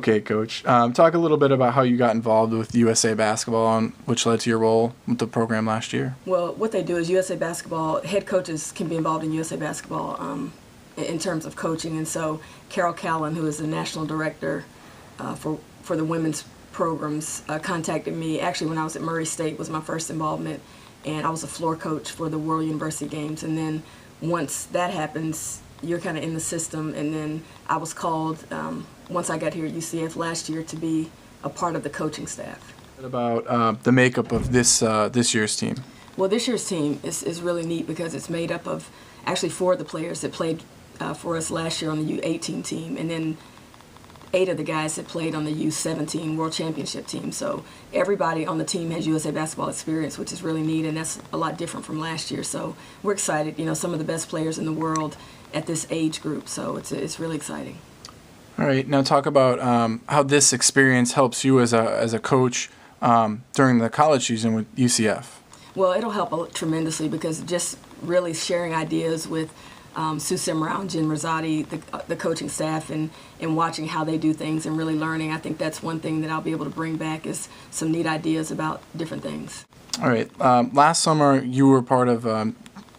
Okay, Coach. Talk a little bit about how you got involved with USA Basketball and which led to your role with the program last year. Well, what they do is USA Basketball, head coaches can be involved in USA Basketball in terms of coaching. And so Carol Callan, who is the national director for the women's programs, contacted me. Actually, when I was at Murray State was my first involvement, and I was a floor coach for the World University Games. And then once that happens, you're kind of in the system. And then I was called once I got here at UCF last year to be a part of the coaching staff. What about the makeup of this year's team? Well, this year's team is really neat because it's made up of actually 4 of the players that played for us last year on the U18 team, and then 8 of the guys that played on the U17 World Championship team. So everybody on the team has USA Basketball experience, which is really neat, and that's a lot different from last year. So we're excited. You know, some of the best players in the world at this age group, so it's really exciting. All right, now talk about how this experience helps you as a coach during the college season with UCF. Well, it'll help tremendously because just really sharing ideas with Sue Simrau and Jen Rosati, the coaching staff, and watching how they do things and really learning. I think that's one thing that I'll be able to bring back is some neat ideas about different things. All right, last summer you were part of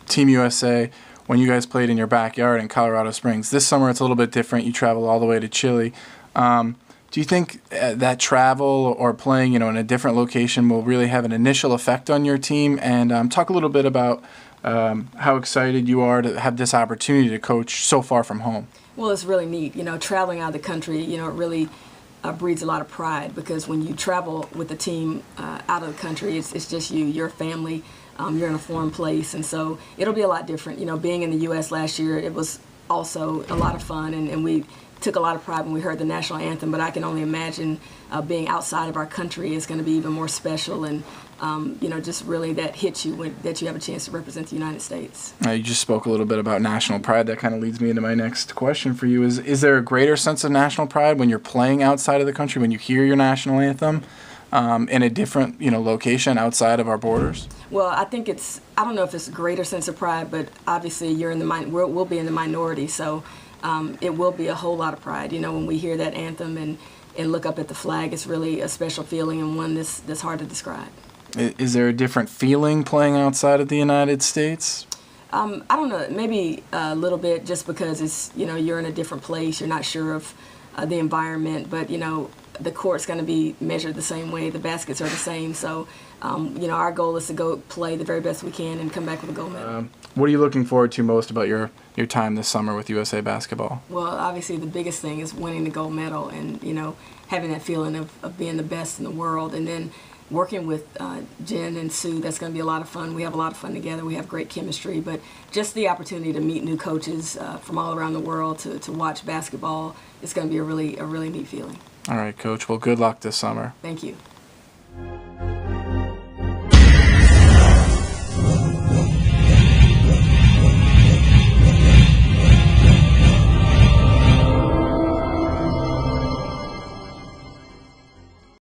Team USA when you guys played in your backyard in Colorado Springs. This summer it's a little bit different. You travel all the way to Chile. Do you think that travel or playing, in a different location will really have an initial effect on your team? And talk a little bit about how excited you are to have this opportunity to coach so far from home. Well, it's really neat. Traveling out of the country, it really breeds a lot of pride because when you travel with the team out of the country, it's just you, your family, you're in a foreign place, and so it'll be a lot different. Being in the U.S. last year, it was also a lot of fun, and we took a lot of pride when we heard the national anthem, but I can only imagine being outside of our country is going to be even more special, and just really that hits you that you have a chance to represent the United States. You just spoke a little bit about national pride. That kind of leads me into my next question for you. Is there a greater sense of national pride when you're playing outside of the country, when you hear your national anthem in a different location outside of our borders? Well, I think I don't know if it's a greater sense of pride, but obviously you're we'll be in the minority, so it will be a whole lot of pride. When we hear that anthem and look up at the flag, it's really a special feeling and one that's hard to describe. Is there a different feeling playing outside of the United States? I don't know, maybe a little bit just because it's, you're in a different place, you're not sure of the environment, but, the court's going to be measured the same way, the baskets are the same, so, our goal is to go play the very best we can and come back with a gold medal. What are you looking forward to most about your time this summer with USA Basketball? Well, obviously the biggest thing is winning the gold medal and, having that feeling of being the best in the world, and then working with Jen and Sue, that's going to be a lot of fun. We have a lot of fun together. We have great chemistry, but just the opportunity to meet new coaches from all around the world to watch basketball, it's going to be a really neat feeling. All right, Coach. Well, good luck this summer. Thank you.